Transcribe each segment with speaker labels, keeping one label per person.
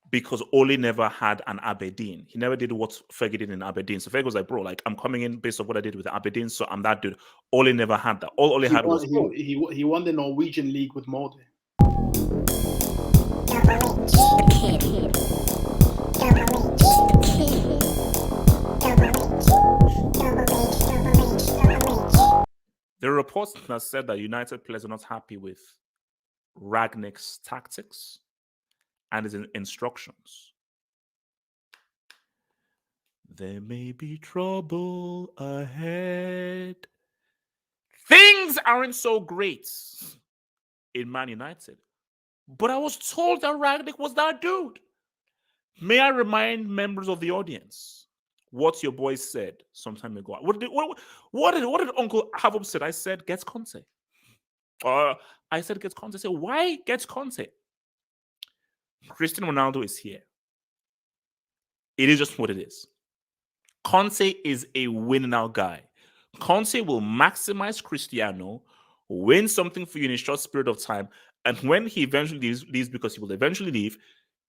Speaker 1: because Ole never had an Aberdeen. He never did what Fergie did in Aberdeen. So Fergie was like, bro, like I'm coming in based on what I did with Aberdeen, so I'm that dude. Ole never had that. All Ole
Speaker 2: He
Speaker 1: had
Speaker 2: won.
Speaker 1: was, oh,
Speaker 2: He won the Norwegian league with Molde.
Speaker 1: there are reports that said that United players are not happy with Ragnick's tactics and his instructions. There may be trouble ahead. Things aren't so great in Man United. But I was told that Ragnick was that dude. May I remind members of the audience what your boy said some time ago? What did Uncle Havum said? I said, gets Conte. I said, gets Conte. I said, why gets Conte? Cristiano Ronaldo is here. It is just what it is. Conte is a win now guy. Conte will maximize Cristiano, win something for you in a short period of time, and when he eventually leaves because he will eventually leave,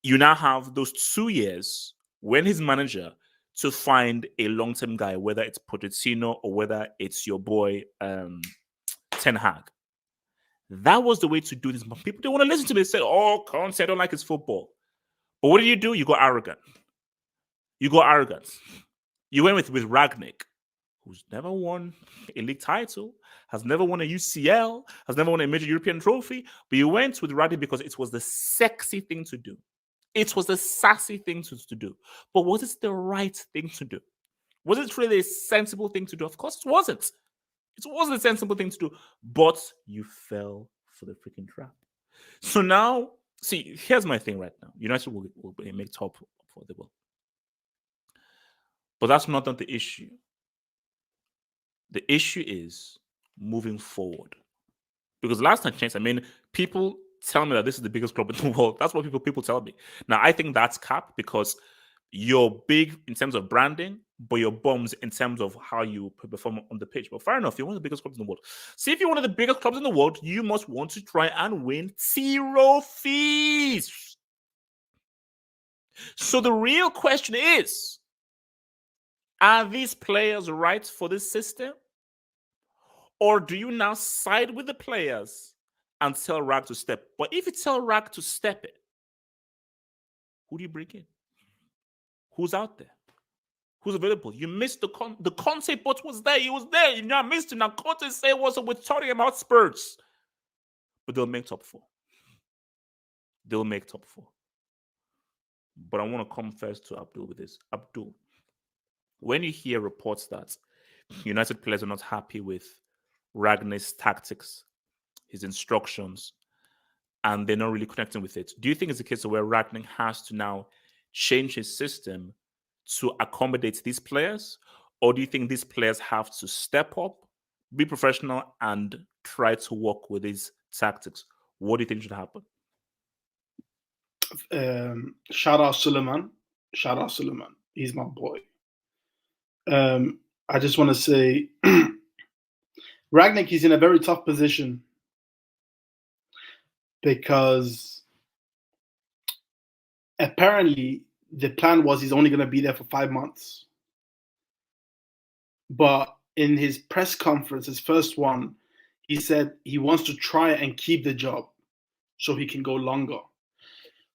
Speaker 1: you now have those 2 years when he's manager to find a long-term guy, whether it's Pochettino or whether it's your boy Ten Hag. That was the way to do this. But people don't want to listen to me. They say, oh, Conte, I don't like his football. But what do? You got arrogant. You got arrogant. You went with Ragnick, who's never won a league title, has never won a UCL, has never won a major European trophy. But you went with Ragnick because it was the sexy thing to do. It was the sassy thing to do. But was it the right thing to do? Was it really a sensible thing to do? Of course it wasn't. It wasn't a sensible thing to do. But you fell for the freaking trap. So now, see, here's my thing right now. United will make top for the world. But that's not the issue. The issue is moving forward. Because last time changed, I mean, people tell me that this is the biggest club in the world. That's what people tell me. Now, I think that's cap because you're big in terms of branding, but you're bums in terms of how you perform on the pitch. But fair enough, you're one of the biggest clubs in the world. See, if you're one of the biggest clubs in the world, you must want to try and win trophies. So the real question is, are these players right for this system? Or do you now side with the players and tell Rag to step? But if you tell Rag to step it, who do you bring in? Who's out there? Who's available? You missed the Conte but was there. He was there. You now missed it. Now Conte say was with Tottenham Hotspurs. But they'll make top 4. They'll make top 4. But I want to come first to Abdul with this. Abdul, when you hear reports that United players are not happy with Ragnick's tactics, his instructions, and they're not really connecting with it, do you think it's a case of where Ragnick has to now change his system to accommodate these players? Or do you think these players have to step up, be professional, and try to work with his tactics? What do you think should happen?
Speaker 2: Shout out Suleiman. Shout out Suleiman. He's my boy. I just want to say Ragnick is in a very tough position because apparently the plan was he's only going to be there for 5 months. But in his press conference, his first one, he said he wants to try and keep the job so he can go longer.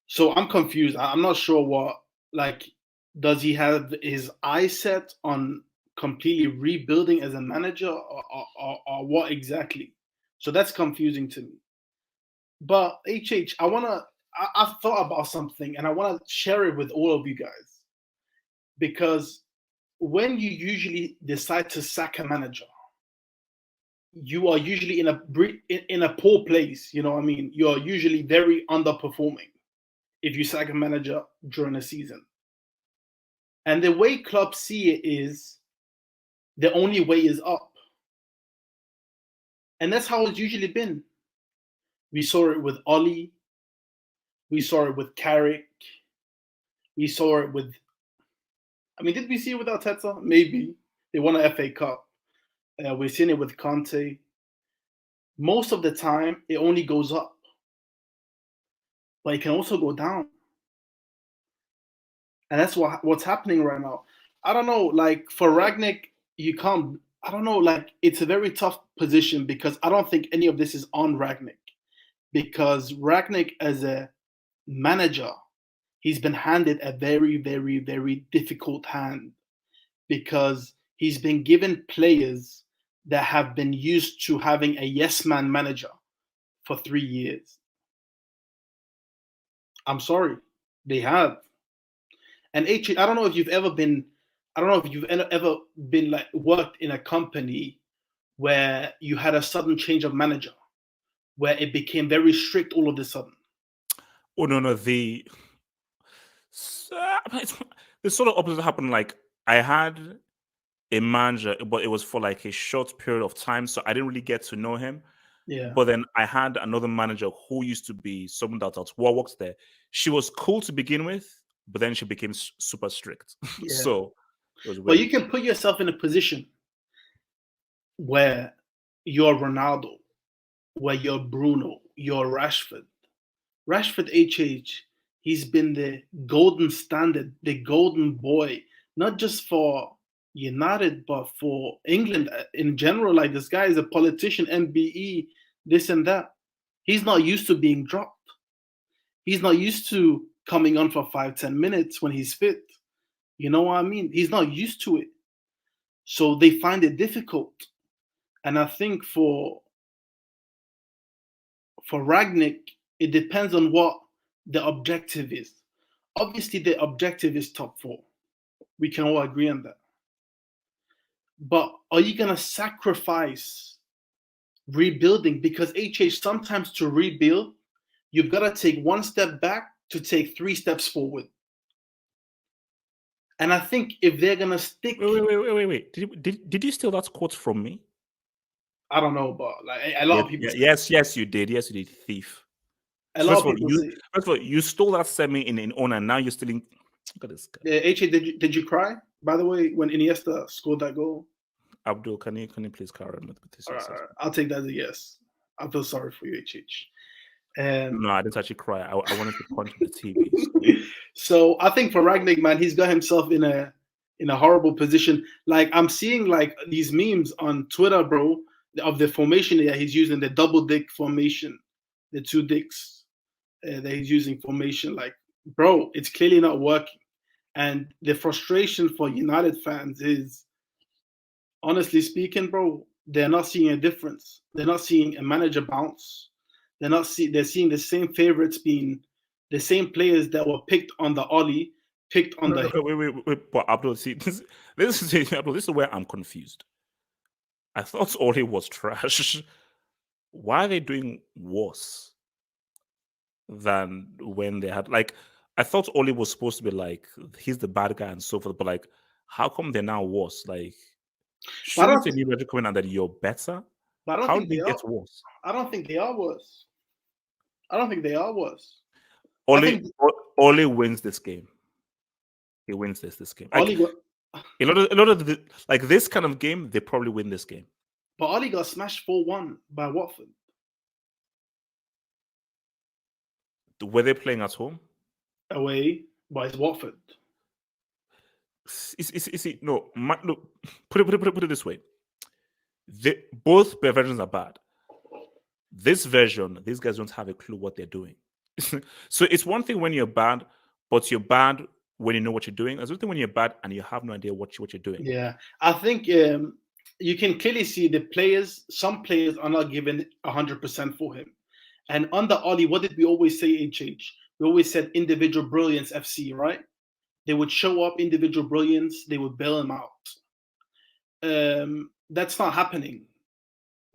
Speaker 2: So I'm confused. I'm not sure what, like, does he have his eyes set on completely rebuilding as a manager or what exactly? So that's confusing to me. But HH, I've thought about something and I want to share it with all of you guys. Because when you usually decide to sack a manager, you are usually in a poor place. You know what I mean? You're usually very underperforming if you sack a manager during a season. And the way clubs see it is the only way is up. And that's how it's usually been. We saw it with Ole. We saw it with Carrick. We saw it with, did we see it with Arteta? Maybe. They won an FA Cup. We've seen it with Conte. Most of the time, it only goes up. But it can also go down. and that's what's happening right now. I don't know, like for Ragnick, you can't. I don't know, like it's a very tough position because I don't think any of this is on Ragnick because Ragnick as a manager, he's been handed a very, very, very difficult hand because he's been given players that have been used to having a yes man manager for 3 years. I'm sorry, they have. And I don't know if you've ever been, I don't know if you've ever been like worked in a company where you had a sudden change of manager, where it became very strict all of a sudden.
Speaker 1: Oh no, the sort of opposite happened. Like I had a manager, but it was for like a short period of time, so I didn't really get to know him.
Speaker 2: Yeah,
Speaker 1: But then I had another manager who used to be someone that works there. She was cool to begin with, but then she became super strict.
Speaker 2: yeah.
Speaker 1: So it was
Speaker 2: But
Speaker 1: weird.
Speaker 2: you can put yourself in a position where you're Ronaldo, where you're Bruno, you're Rashford. Rashford HH, he's been the golden standard, the golden boy, not just for United, but for England in general. Like this guy is a politician, MBE, this and that. He's not used to being dropped. He's not used to coming on for 5-10 minutes when he's fit. You know what I mean? He's not used to it. So they find it difficult. And I think for Ragnick, it depends on what the objective is. Obviously, the objective is top four. We can all agree on that. But are you going to sacrifice rebuilding? Because HH, sometimes to rebuild, you've got to take one step back to take 3 steps forward. And I think if they're going to stick.
Speaker 1: Wait. Did you steal that quote from me?
Speaker 2: I don't know, but like a lot of people.
Speaker 1: Yes, you did. Yes, you did, thief.
Speaker 2: A lot of people say.
Speaker 1: First of all, you stole that semi in honor, and now you're stealing. Look at this guy.
Speaker 2: HA, did you cry? By the way, when Iniesta scored that goal.
Speaker 1: Abdul, can you please carry on with this?
Speaker 2: I'll take that as a yes. I feel sorry for you, HH.
Speaker 1: No, I didn't actually cry. I wanted to punch the TV.
Speaker 2: So I think for Ragnick, man, he's got himself in a horrible position. Like I'm seeing like these memes on Twitter, bro, of the formation that he's using, the double dick formation, the 2 dicks that he's using formation. Like, bro, it's clearly not working. And the frustration for United fans is, honestly speaking, bro, they're not seeing a difference. They're not seeing a manager bounce. They're seeing the same favorites being the same players that were picked on the Ole, picked on the.
Speaker 1: Wait. But Abdul, see, this is where I'm confused. I thought Ole was trash. Why are they doing worse than when they had like? I thought Ole was supposed to be like he's the bad guy and so forth, but like, how come they're now worse? Like, shouldn't a new manager come in and that you're better?
Speaker 2: But I don't
Speaker 1: how
Speaker 2: think
Speaker 1: did
Speaker 2: they
Speaker 1: get
Speaker 2: are.
Speaker 1: worse?
Speaker 2: I don't think they are worse. I don't think they are worse.
Speaker 1: Ole wins this game. He wins this game. Like, a lot of like this kind of game, they probably win this game.
Speaker 2: But Ole got smashed 4-1 by Watford.
Speaker 1: Were they playing at home?
Speaker 2: Away, but it's Watford.
Speaker 1: No, put it this way. Both versions are bad. This version, these guys don't have a clue what they're doing. So it's one thing when you're bad, but you're bad when you know what you're doing. There's something when you're bad and you have no idea what you're doing.
Speaker 2: Yeah, I think you can clearly see the players. Some players are not given 100% for him. And under Ole, what did we always say? HH. We always said individual brilliance FC, right? They would show up individual brilliance. They would bail him out. That's not happening.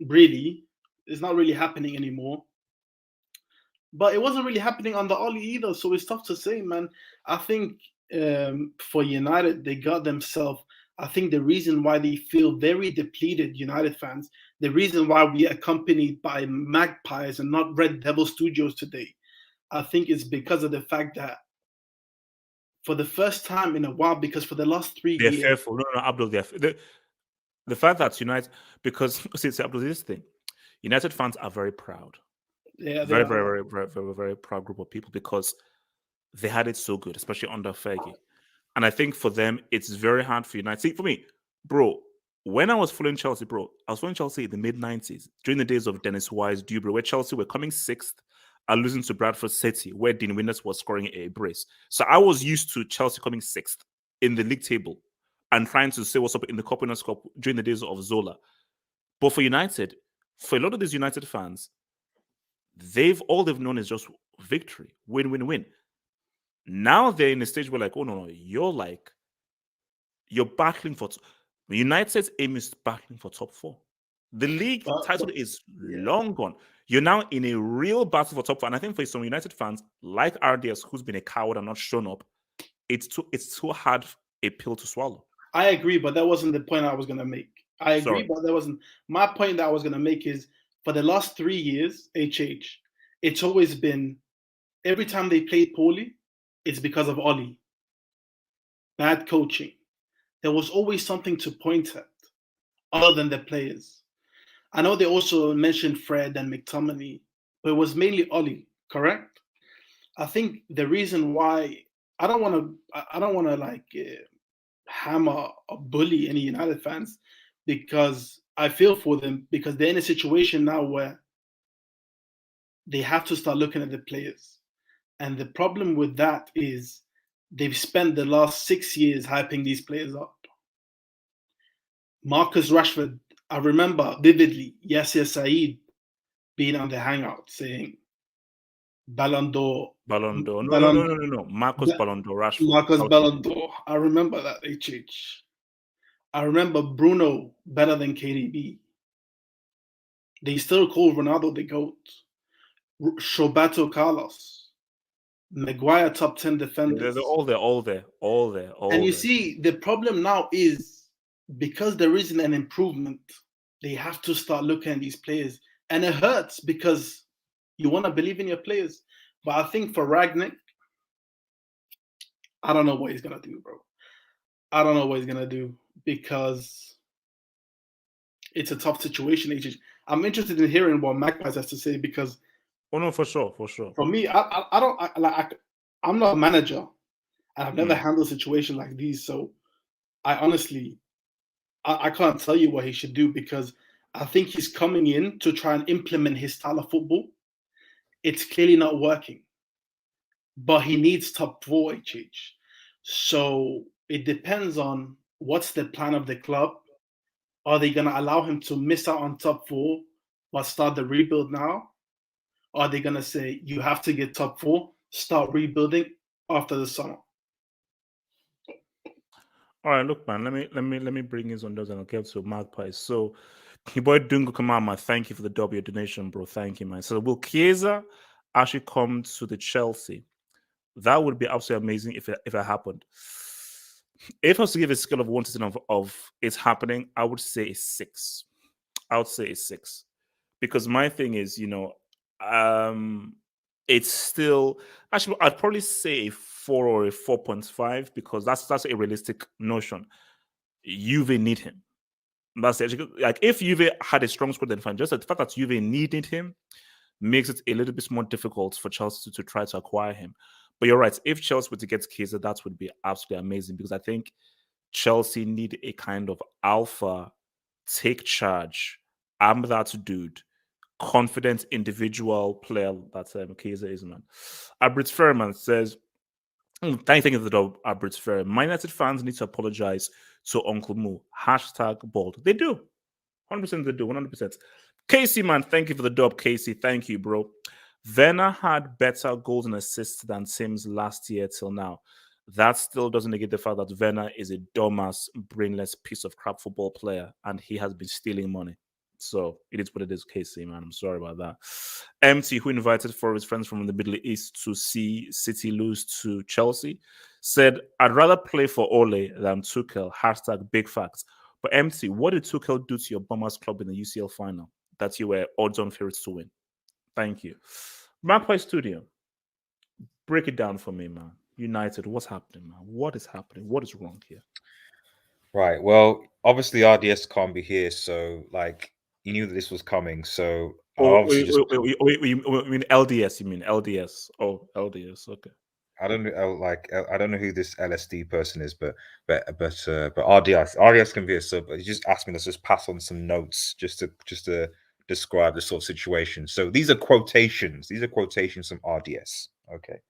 Speaker 2: Really, it's not really happening anymore. But it wasn't really happening under Ole either, so it's tough to say, man. I think for United, they got themselves. I think the reason why they feel very depleted, United fans, the reason why we are accompanied by Magpies and not Red Devil Studios today, I think is because of the fact that for the first time in a while, because for the last 3 years,
Speaker 1: they're fearful. No, Abdul, the fact that United, because see, Abdul, this thing, United fans are very proud.
Speaker 2: Yeah,
Speaker 1: very proud group of people because they had it so good, especially under Fergie. And I think for them, it's very hard for United. See, for me, bro, when I was following Chelsea, bro, I was following Chelsea in the mid-90s, during the days of Dennis Wise, Dubrow, where Chelsea were coming sixth and losing to Bradford City, where Dean Winters was scoring a brace. So I was used to Chelsea coming sixth in the league table and trying to say what's up in the Cup Winners' Cup during the days of Zola. But for United, for a lot of these United fans, all they've known is just victory, win, win, win. Now they're in a stage where, like, oh no, you're battling for United's aim is battling for top four. The league title is long gone. You're now in a real battle for top four. And I think for some United fans, like RDS, who's been a coward and not shown up, it's too hard a pill to swallow.
Speaker 2: I agree, but that wasn't the point I was gonna make. I agree, but that wasn't my point that I was gonna make is for the last 3 years, it's always been every time they played poorly, it's because of Ole. Bad coaching. There was always something to point at other than the players. I know they also mentioned Fred and McTominay, but it was mainly Ole, correct? I think the reason why I don't want to like hammer or bully any United fans because I feel for them because they're in a situation now where they have to start looking at the players. And the problem with that is they've spent the last 6 years hyping these players up. Marcus Rashford, I remember vividly Yasser Said being on the hangout saying Ballon d'Or.
Speaker 1: Ballon d'Or. No. Marcus Ballon d'Or, Rashford.
Speaker 2: Marcus Ballon d'Or. I remember that, HH. I remember Bruno better than KDB. They still call Ronaldo the GOAT. Roberto Carlos. Maguire top 10 defenders.
Speaker 1: They're all there.
Speaker 2: And you see, the problem now is because there isn't an improvement, they have to start looking at these players. And it hurts because you want to believe in your players. But I think for Ragnick, I don't know what he's going to do, bro. I don't know what he's going to do because it's a tough situation. I'm interested in hearing what Magpies has to say because
Speaker 1: oh no, for sure.
Speaker 2: For me, I'm not a manager, and I've never handled a situation like these. So, I honestly, I can't tell you what he should do because I think he's coming in to try and implement his style of football. It's clearly not working, but he needs top 4 HH. So it depends on what's the plan of the club. Are they going to allow him to miss out on top 4 but start the rebuild now? Are they going to say you have to get top 4, start rebuilding after the summer?
Speaker 1: All right, look, man. Let me bring in on those and I'll get to Magpies. So, your boy Dungo Kamama, thank you for the W donation, bro. Thank you, man. So, will Chiesa actually come to the Chelsea? That would be absolutely amazing if it happened. If I was to give a scale of 1 to 10 of it's happening, I would say a 6. I would say a 6 because my thing is, it's still actually I'd probably say a 4 or a 4.5 because that's a realistic notion. Juve need him. That's it. Like if Juve had a strong squad, then fine. Just the fact that Juve needed him makes it a little bit more difficult for Chelsea to try to acquire him. But you're right. If Chelsea were to get Chiesa, that would be absolutely amazing because I think Chelsea need a kind of alpha, take charge, I'm that dude, confident individual player that Chiesa is, man. Abrit Fairman says, thank you for the dub, Abrit Fairman. My United fans need to apologize to Uncle Moo. #bold. They do. 100% they do. 100%. Casey, man, thank you for the dub, Casey. Thank you, bro. Werner had better goals and assists than Sims last year till now. That still doesn't negate the fact that Werner is a dumbass, brainless piece of crap football player, and he has been stealing money. So it is what it is, Casey, man. I'm sorry about that. MT, who invited 4 of his friends from the Middle East to see City lose to Chelsea, said, I'd rather play for Ole than Tuchel. #big facts. But MT, what did Tuchel do to your Bombers club in the UCL final that you were odds-on favorites to win? Thank you. Magpie Studio, break it down for me, man. United, what's happening, man? What is happening? What is wrong here?
Speaker 3: Right. Well, obviously RDS can't be here, so like you knew that this was coming. So
Speaker 1: wait, you mean LDS? You mean LDS? Oh, LDS. Okay.
Speaker 3: I don't know, I don't know who this LSD person is, but RDS can be a sub. He just asked me to just pass on some notes just to describe the sort of situation. So these are quotations. These are quotations from RDS. Okay.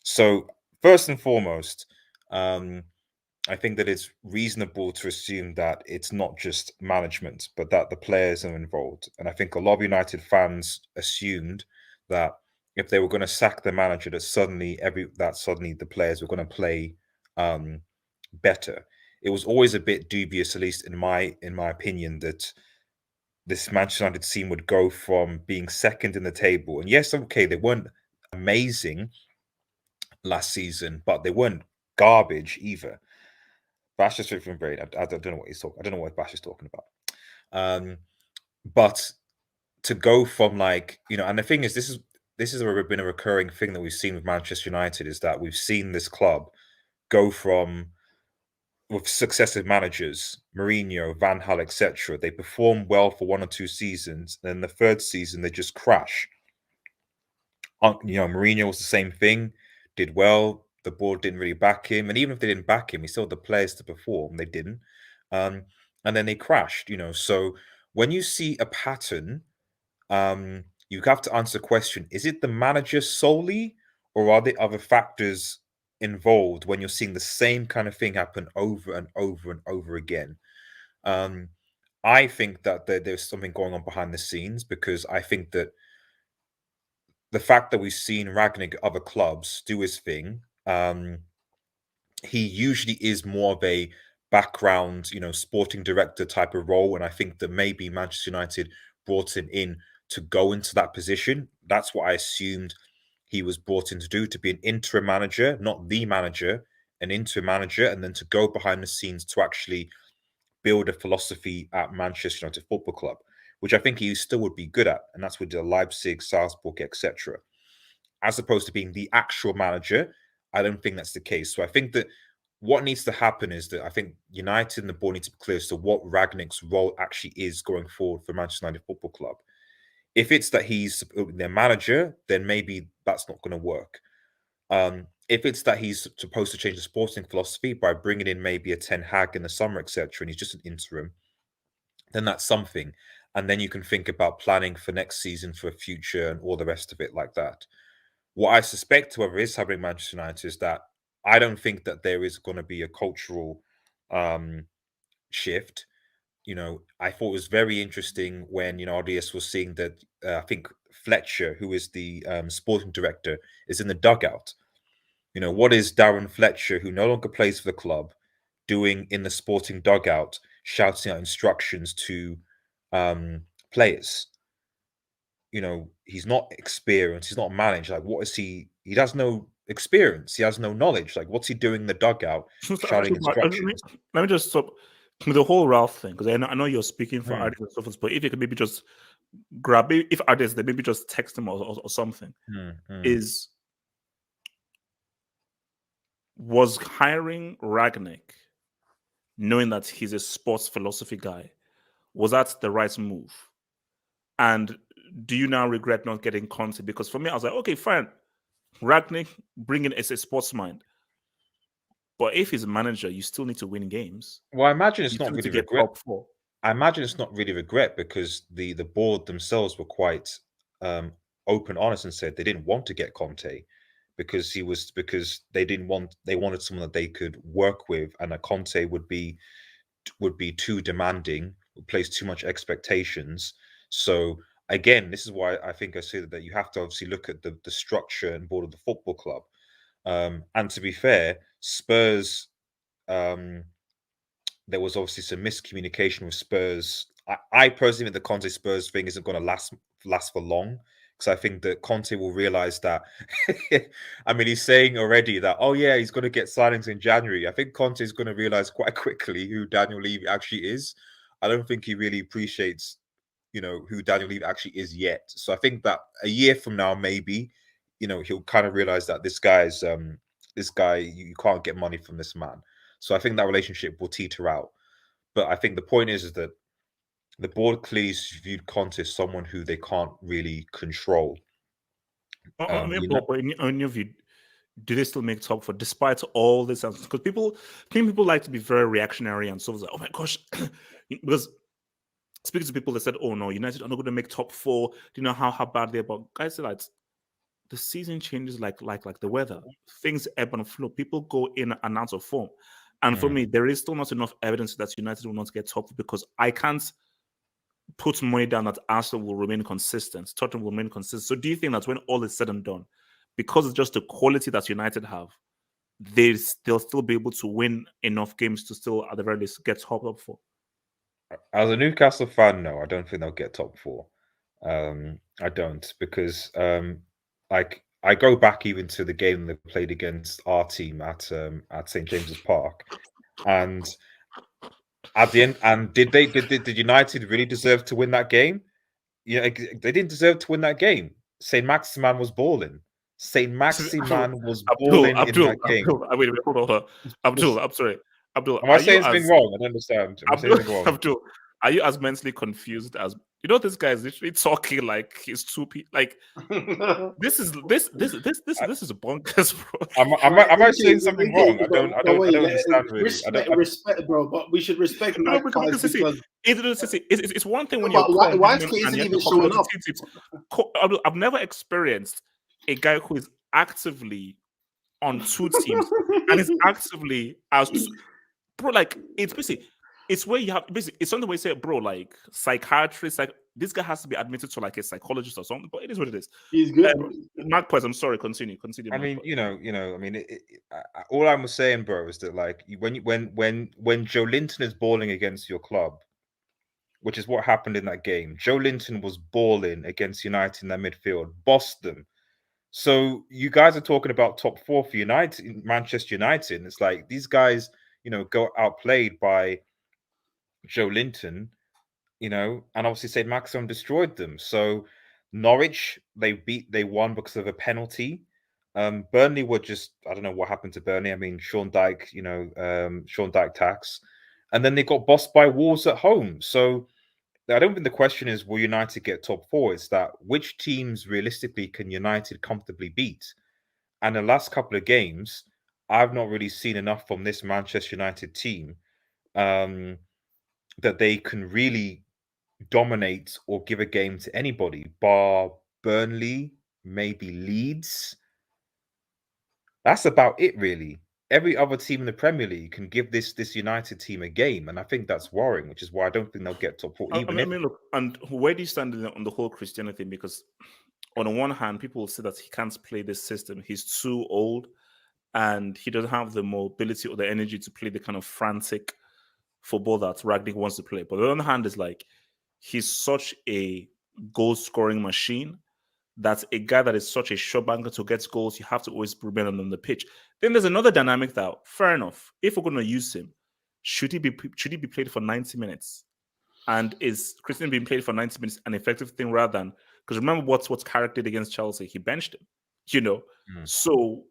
Speaker 3: So first and foremost, I think that it's reasonable to assume that it's not just management, but that the players are involved. And I think a lot of United fans assumed that if they were going to sack the manager, that suddenly the players were going to play better. It was always a bit dubious, at least in my opinion, that this Manchester United team would go from being second in the table. And yes, okay, they weren't amazing last season, but they weren't garbage either. Bash is from brain. I don't know what he's talking. I don't know what Bash is talking about. But to go from and the thing is, this has been a recurring thing that we've seen with Manchester United is that we've seen this club go from with successive managers, Mourinho, Van Gaal, etc. They perform well for 1 or 2 seasons, then the third season they just crash. Mourinho was the same thing, did well. The board didn't really back him, and even if they didn't back him, he still had the players to perform. They didn't, and then they crashed. So when you see a pattern, you have to answer the question: is it the manager solely, or are there other factors involved when you're seeing the same kind of thing happen over and over and over again? I think that there's something going on behind the scenes, because I think that the fact that we've seen Ragnick at other clubs do his thing, he usually is more of a background, sporting director type of role. And I think that maybe Manchester United brought him in to go into that position. That's what I assumed he was brought in to do, to be an interim manager, not the manager, an interim manager, and then to go behind the scenes to actually build a philosophy at Manchester United Football Club, which I think he still would be good at. And that's with the Leipzig, Salzburg, etc. As opposed to being the actual manager, I don't think that's the case. So I think that what needs to happen is that I think United and the board need to be clear as to what Ragnick's role actually is going forward for Manchester United Football Club. If it's that he's their manager, then maybe that's not going to work. If it's that he's supposed to change the sporting philosophy by bringing in maybe a Ten Hag in the summer, etc., and he's just an interim, then that's something. And then you can think about planning for next season, for a future, and all the rest of it like that. What I suspect, however, is happening in Manchester United is that I don't think that there is going to be a cultural shift. I thought it was very interesting when, RDS was seeing that I think Fletcher, who is the sporting director, is in the dugout. What is Darren Fletcher, who no longer plays for the club, doing in the sporting dugout, shouting out instructions to players? He's not experienced, he's not managed. Like, what is he? He has no experience, he has no knowledge. Like, what's he doing in the dugout, shouting instructions?
Speaker 1: Let me just stop with the whole Ralph thing, because I know you're speaking for
Speaker 3: Hmm.
Speaker 1: artists and so forth, but if you could maybe just grab, if artists, they maybe just text him or something. Was hiring Ragnick, knowing that he's a sports philosophy guy, was that the right move? And do you now regret not getting Conte? Because for me, I was like, okay, fine, Ragnick, bring in a sports mind. But if he's a manager, you still need to win games.
Speaker 3: Well, I imagine it's
Speaker 1: You
Speaker 3: not
Speaker 1: still need
Speaker 3: really
Speaker 1: to get
Speaker 3: regret.
Speaker 1: top 4.
Speaker 3: I imagine it's not really regret, because the board themselves were quite open, honest, and said they didn't want to get Conte because they wanted someone that they could work with, and a Conte would be too demanding, would place too much expectations. So again, this is why I think I say that you have to obviously look at the structure and board of the football club. And to be fair, Spurs, there was obviously some miscommunication with Spurs. I personally think the Conte Spurs thing isn't going to last for long, because I think that Conte will realize that. I mean, he's saying already that, oh yeah, he's going to get signings in January. I think Conte is going to realize quite quickly who Daniel Levy actually is. I don't think he really appreciates, who Daniel Levy actually is yet. So I think that a year from now, maybe, he'll kind of realize that this guy, you can't get money from this man. So I think that relationship will teeter out. But I think the point is that the board clearly viewed Conte as someone who they can't really control.
Speaker 1: In your view, do they still make top four despite all this? Because people like to be very reactionary and so it's like, oh my gosh, because speaking to people that said, oh no, United are not going to make top four. Do you know how bad they're? But guys, say like the season changes like the weather. Things ebb and flow. People go in and out of form. And for me, there is still not enough evidence that United will not get top four because I can't put money down that Arsenal will remain consistent. Tottenham will remain consistent. So do you think that when all is said and done, because it's just the quality that United have, they'll still be able to win enough games to still, at the very least, get top four?
Speaker 3: As a Newcastle fan, no, I don't think they'll get top four. I don't because like I go back even to the game they played against our team at St James's Park, and at the end, and did United really deserve to win that game? Yeah, they didn't deserve to win that game. Saint Maximan was balling. Saint Maximan was balling in that game.
Speaker 1: Wait, hold on. Abdul, I'm sorry. Abdul,
Speaker 3: am I saying something wrong? I don't understand. Am I saying something wrong?
Speaker 1: Abdul, are you as mentally confused as this guy is literally talking like he's two people? Like this is bonkers, bro.
Speaker 3: Am I saying something wrong? I don't understand really.
Speaker 2: Respect, bro, but we should respect Magpies because
Speaker 1: it's one thing when
Speaker 2: why isn't even showing up?
Speaker 1: I've never experienced a guy who is actively on two teams and is actively as bro, like it's basically it's where you have basically it's something where you say, bro, like psychiatrist, like this guy has to be admitted to like a psychologist or something, but it is what it is.
Speaker 2: He's good.
Speaker 1: Magpies, I'm sorry, continue.
Speaker 3: I mean, I mean, all I'm saying, bro, is that like when Joe Linton is balling against your club, which is what happened in that game. Joe Linton was balling against United in their midfield, bossed them. So you guys are talking about top four for United, Manchester United. And it's like these guys, go outplayed by Joe Linton, and obviously St. Maximin destroyed them. So Norwich, they won because of a penalty. Burnley were just, I don't know what happened to Burnley. I mean, Sean Dyche, Sean Dyche tax. And then they got bossed by Wolves at home. So I don't think the question is, will United get top four? It's that which teams realistically can United comfortably beat? And the last couple of games, I've not really seen enough from this Manchester United team that they can really dominate or give a game to anybody, bar Burnley, maybe Leeds. That's about it, really. Every other team in the Premier League can give this United team a game, and I think that's worrying, which is why I don't think they'll get top four.
Speaker 1: I mean, look, and where do you stand on the whole Cristiano thing? Because on the one hand, people will say that he can't play this system; he's too old, and he doesn't have the mobility or the energy to play the kind of frantic football that Ragnick wants to play. But on the other hand, is like he's such a goal-scoring machine. That's a guy that is such a short banker to get goals. You have to always remain on the pitch. Then there's another dynamic that, fair enough, if we're going to use him, should he be played for 90 minutes? And is Christian being played for 90 minutes an effective thing rather than, because remember what's Carrick did against Chelsea? He benched him, So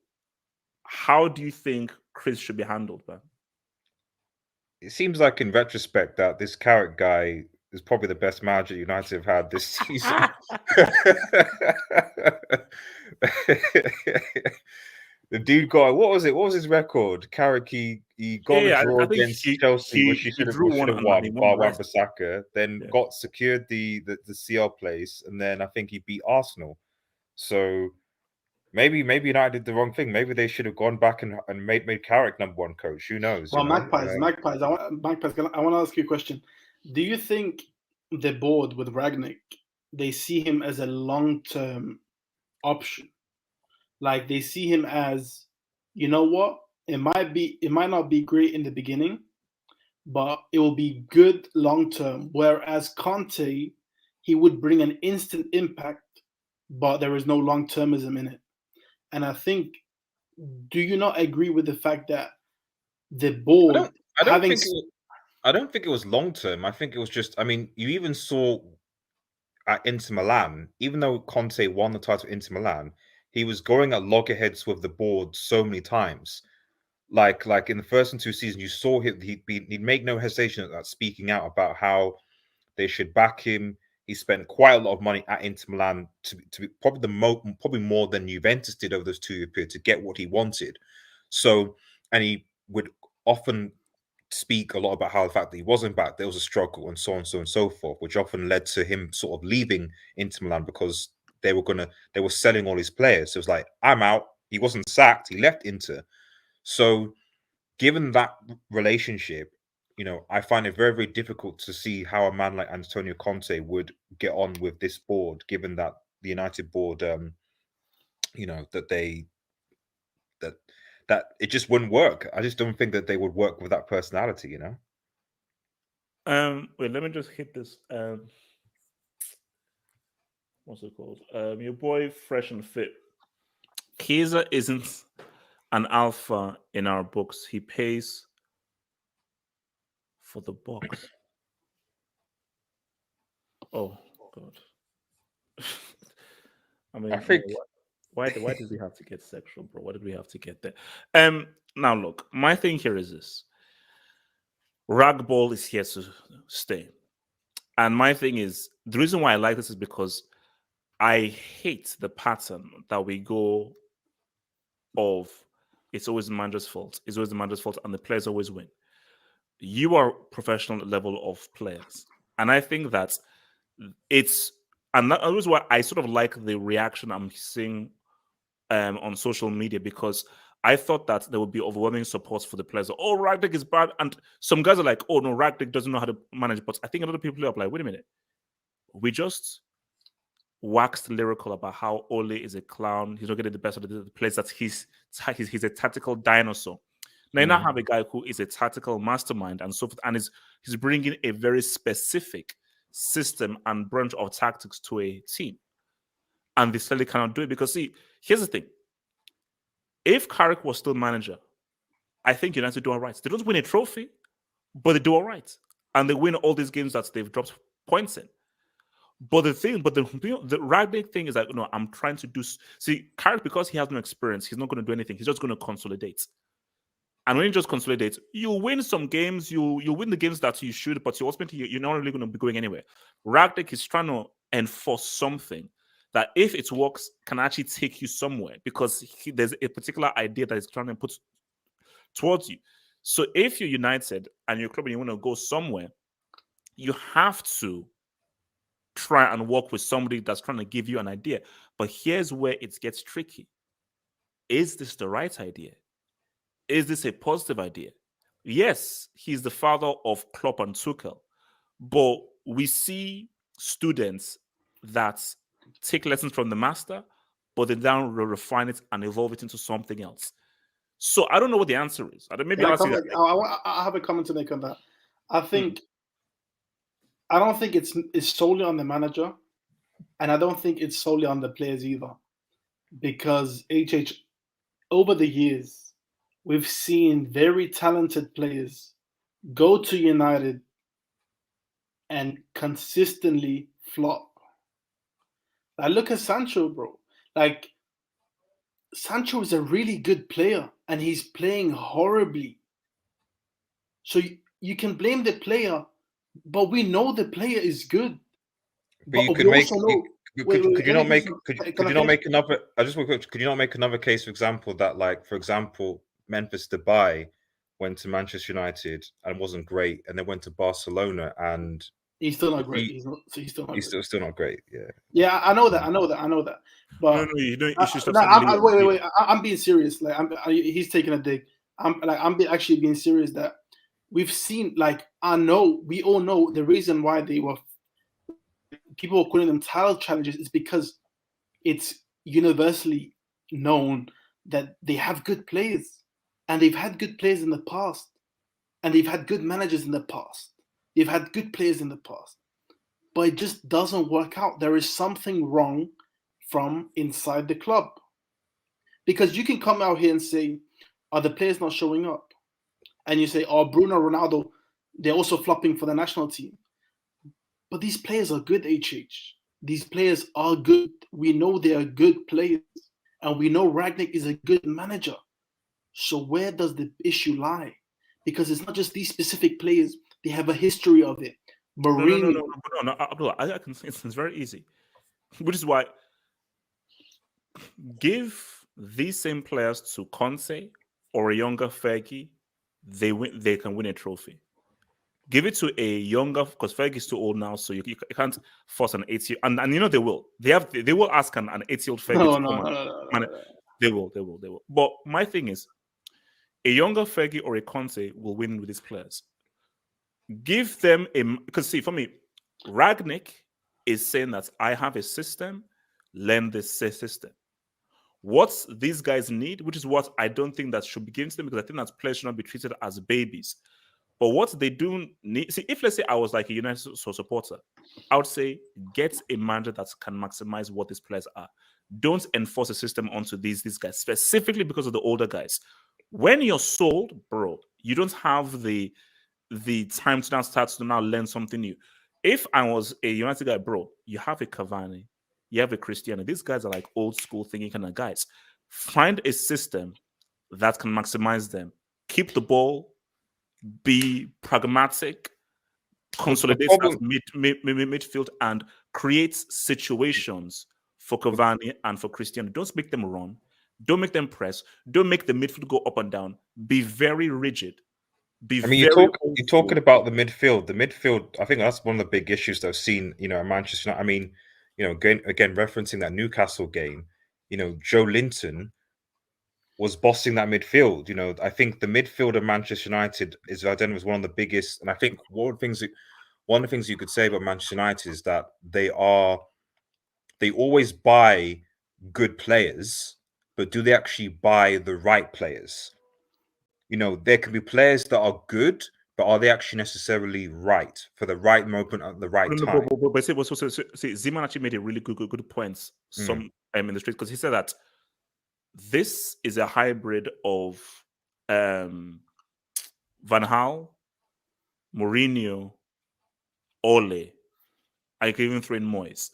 Speaker 1: how do you think Chris should be handled, man?
Speaker 3: It seems like in retrospect that this Carrick guy is probably the best manager United have had this season. The dude got, what was it? What was his record? Carrick, he got a draw against Chelsea, which he should have won, bar Wan-Bissaka, then secured the CL place, and then I think he beat Arsenal. So maybe United did the wrong thing. Maybe they should have gone back and made Carrick number one coach. Who knows?
Speaker 2: Well, Magpies. I want to ask you a question. Do you think the board with Ragnick, they see him as a long-term option? Like they see him as, you know what? It might not be great in the beginning, but it will be good long-term. Whereas Conte, he would bring an instant impact, but there is no long-termism in it. And I think, do you not agree with the fact that the board
Speaker 3: I don't think it was long-term. I think it was just, I mean, you even saw at Inter Milan, even though Conte won the title at Inter Milan, he was going at loggerheads with the board so many times. Like in the first and two seasons, you saw him, he'd make no hesitation at speaking out about how they should back him. He spent quite a lot of money at Inter Milan to be probably more than Juventus did over those 2-year period to get what he wanted. So, and he would often speak a lot about how the fact that he wasn't back, there was a struggle and so on, so and so forth, which often led to him sort of leaving Inter Milan because they were selling all his players. So it was like, I'm out. He wasn't sacked. He left Inter. So given that relationship, I find it very, very difficult to see how a man like Antonio Conte would get on with this board, given that the United board, that it just wouldn't work. I just don't think that they would work with that personality,
Speaker 1: Wait, let me just hit this. What's it called? Your boy Fresh and Fit. Chiesa isn't an alpha in our books. He pays for the box. Oh God. I mean,
Speaker 3: I think
Speaker 1: why did we have to get sexual, bro? Why did we have to get there? Now look, my thing here is this: rag ball is here to stay, and my thing is the reason why I like this is because I hate the pattern that we go of. It's always the manager's fault. It's always the manager's fault, and the players always win. You are professional level of players, and I think that and that was why I sort of like the reaction I'm seeing on social media, because I thought that there would be overwhelming support for the players. Oh, Ragnick is bad, and some guys are like, "Oh no, Ragnick doesn't know how to manage." But I think a lot of people are like, "Wait a minute, we just waxed lyrical about how Ole is a clown. He's not getting the best of the players. That he's a tactical dinosaur." Now you now have a guy who is a tactical mastermind and so forth, and he's bringing a very specific system and branch of tactics to a team, and they certainly cannot do it because see, here's the thing: if Carrick was still manager, I think United do all right. They don't win a trophy, but they do all right, and they win all these games that they've dropped points in. But the Ragnick thing is like, no, I'm trying to do. See, Carrick, because he has no experience, he's not going to do anything. He's just going to consolidate. And when you just consolidate, you win some games. You win the games that you should, but you're not really going to be going anywhere. Ragnick is trying to enforce something that, if it works, can actually take you somewhere, because there's a particular idea that he's trying to put towards you. So if you're United and you're a club and you want to go somewhere, you have to try and work with somebody that's trying to give you an idea. But here's where it gets tricky. Is this the right idea? Is this a positive idea? Yes, he's the father of Klopp and Tuchel, but we see students that take lessons from the master, but they then refine it and evolve it into something else. So I don't know what the answer is. Maybe I'll say that.
Speaker 2: I have a comment to make on that. I don't think it's solely on the manager, and I don't think it's solely on the players either, because over the years, we've seen very talented players go to United and consistently flop. Like, look at Sancho, bro. Like, Sancho is a really good player, and he's playing horribly. So you can blame the player, but we know the player is good.
Speaker 3: But you could make. Could you not make another? Could you not make another case, for example, that, like, for example, Memphis Depay went to Manchester United and wasn't great, and then went to Barcelona and
Speaker 2: he's still not great. He's
Speaker 3: still not great. Yeah.
Speaker 2: Yeah, I know that. But
Speaker 1: no, you don't. You should stop.
Speaker 2: Wait. I'm being serious. Like, he's taking a dig. I'm actually being serious. That we've seen. Like, we all know the reason why people were calling them title challenges is because it's universally known that they have good players, and they've had good players in the past, and they've had good managers in the past. They've had good players in the past, but it just doesn't work out. There is something wrong from inside the club, because you can come out here and say, are the players not showing up? And you say, oh, Bruno, Ronaldo, they're also flopping for the national team. But these players are good, HH. These players are good. We know they are good players. And we know Ragnick is a good manager. So where does the issue lie? Because it's not just these specific players. They have a history of it. Mourinho.
Speaker 1: No, Abdullah, I can say it's very easy. Which is why give these same players to Conte or a younger Fergie, they can win a trophy. Give it to a younger, because Fergie's too old now, so you can't force an 80, and you know they will. They will ask an 80-year-old Fergie
Speaker 2: No,
Speaker 1: to
Speaker 2: no,
Speaker 1: come
Speaker 2: no,
Speaker 1: and
Speaker 2: no, no,
Speaker 1: man,
Speaker 2: no.
Speaker 1: they will. But my thing is, a younger Fergie or a Conte will win with these players. Give them because see, for me, Ragnick is saying that I have a system, learn this system. What these guys need, which is what I don't think that should be given to them, because I think that players should not be treated as babies. But what they do need, see, if let's say I was like a United supporter, I would say get a manager that can maximize what these players are. Don't enforce a system onto these guys, specifically because of the older guys. When you're sold, bro, you don't have the time to now start to now learn something new. If I was a United guy, bro, you have a Cavani, you have a Cristiano. These guys are like old school thinking kind of guys. Find a system that can maximize them. Keep the ball, be pragmatic,
Speaker 3: The
Speaker 1: consolidate that
Speaker 3: problem,
Speaker 1: midfield, and create situations for Cavani and for Cristiano. Don't make them run. Don't make them press. Don't make the midfield go up and down. Be very rigid. Be
Speaker 3: I mean,
Speaker 1: very old
Speaker 3: you're
Speaker 1: school.
Speaker 3: talking about the midfield. The midfield, I think that's one of the big issues that I've seen, at Manchester United. I mean, again, referencing that Newcastle game, Joe Linton was bossing that midfield. I think the midfield of Manchester United is identified as one of the biggest. And I think one of the things you could say about Manchester United is that they always buy good players, but do they actually buy the right players? There can be players that are good, but are they actually necessarily right for the right moment at the right
Speaker 1: No,
Speaker 3: time?
Speaker 1: but see, Zeman actually made a really good points
Speaker 3: Mm,
Speaker 1: in the street, because he said that this is a hybrid of um, Van Gaal, Mourinho, Ole. I can even throw in Moyes.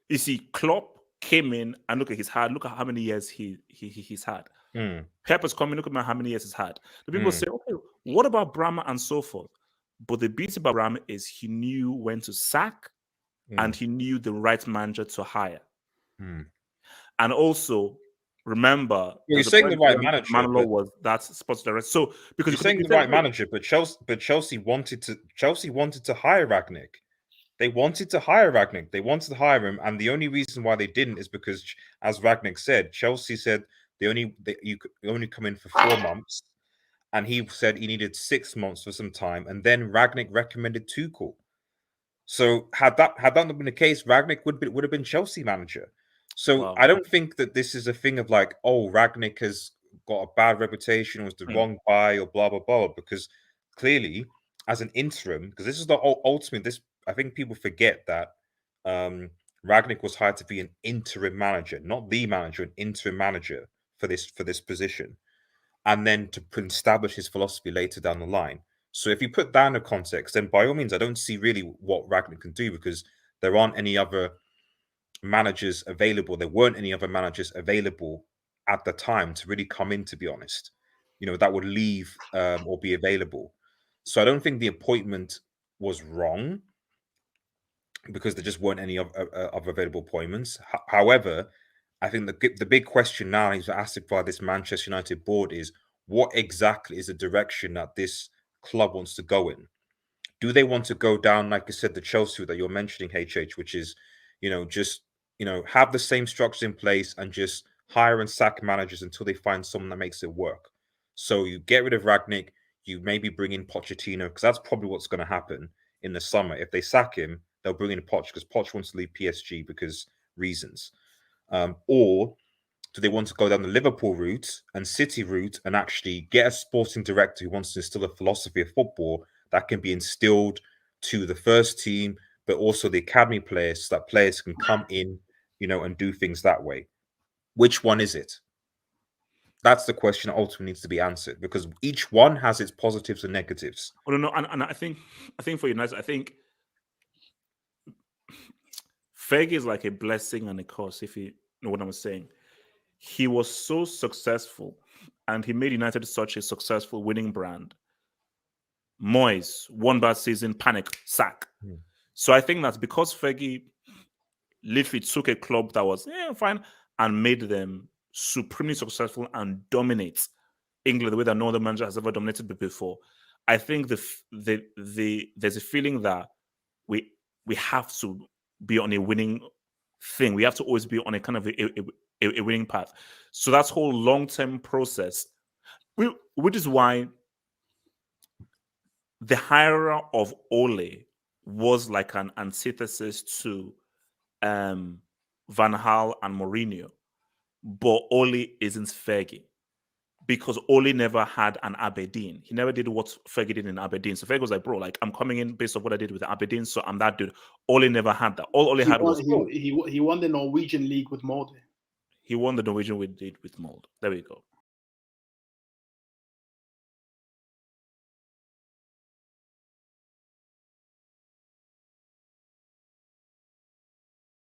Speaker 1: You see, Klopp came in and look at his had. Look at how many years he's had.
Speaker 3: mm,
Speaker 1: Pep is coming. Look at how many years he's had. The people
Speaker 3: mm,
Speaker 1: say, okay, what about Brahma and so forth? But the beauty about Brahma is he knew when to sack and
Speaker 3: mm,
Speaker 1: he knew the right manager to hire.
Speaker 3: mm.
Speaker 1: And also, remember,
Speaker 3: Well, you're
Speaker 1: there's a
Speaker 3: saying the
Speaker 1: point
Speaker 3: right
Speaker 1: when
Speaker 3: manager,
Speaker 1: Manolo
Speaker 3: but
Speaker 1: was that sports director. So because
Speaker 3: you're saying
Speaker 1: you
Speaker 3: the
Speaker 1: said,
Speaker 3: right manager, but Chelsea wanted to hire Ragnick. They wanted to hire Ragnick. They wanted to hire him, and the only reason why they didn't is because, as Ragnick said, Chelsea said you could only come in for 4 months, and he said he needed 6 months for some time, and then Ragnick recommended Tuchel. So had that not been the case, Ragnick would have been Chelsea manager. So
Speaker 1: wow.
Speaker 3: I don't think that this is a thing of like, oh, Ragnick has got a bad reputation, was the
Speaker 1: Hmm.
Speaker 3: wrong buy, or blah blah blah. Because clearly, as an interim, because this is the ultimate. This I think people forget that Ragnick was hired to be an interim manager, not the manager, an interim manager for this position, and then to establish his philosophy later down the line. So if you put that in context, then by all means, I don't see really what Ragnick can do, because there aren't any other managers available. There weren't any other managers available at the time to really come in, to be honest, that would leave or be available. So I don't think the appointment was wrong, because there just weren't any of available appointments. However, I think the big question now is asked by this Manchester United board is, what exactly is the direction that this club wants to go in? Do they want to go down, like I said, the Chelsea that you're mentioning, HH, which is, just have the same structures in place and just hire and sack managers until they find someone that makes it work? So you get rid of Ragnick, you maybe bring in Pochettino, because that's probably what's going to happen in the summer. If they sack him, they'll bring in Poch, because Poch wants to leave PSG because reasons. Or do they want to go down the Liverpool route and City route and actually get a sporting director who wants to instill a philosophy of football that can be instilled to the first team, but also the academy players, so that players can come in, and do things that way? Which one is it? That's the question that ultimately needs to be answered, because each one has its positives and negatives.
Speaker 1: Oh, no, and I think for United, I think Fergie is like a blessing and a curse, if you know what I'm saying. He was so successful and he made United such a successful winning brand Moyes, one bad season, panic, sack.
Speaker 3: Hmm.
Speaker 1: So I think that's because Fergie literally took a club that was fine and made them supremely successful and dominate England the way that no other manager has ever dominated before. I think there's a feeling that we have to be on a winning thing. We have to always be on a kind of a winning path. So that's whole long-term process, which is why the hire of Ole was like an antithesis to Van Gaal and Mourinho. But Ole isn't Fergie, because Ole never had an Aberdeen. He never did what Fergie did in Aberdeen. So Fergie was like, bro, like I'm coming in based on what I did with Aberdeen, so I'm that dude. Ole never had that. All Ole had was
Speaker 2: he won the Norwegian league with Molde.
Speaker 1: he won the Norwegian with Mold. There we go.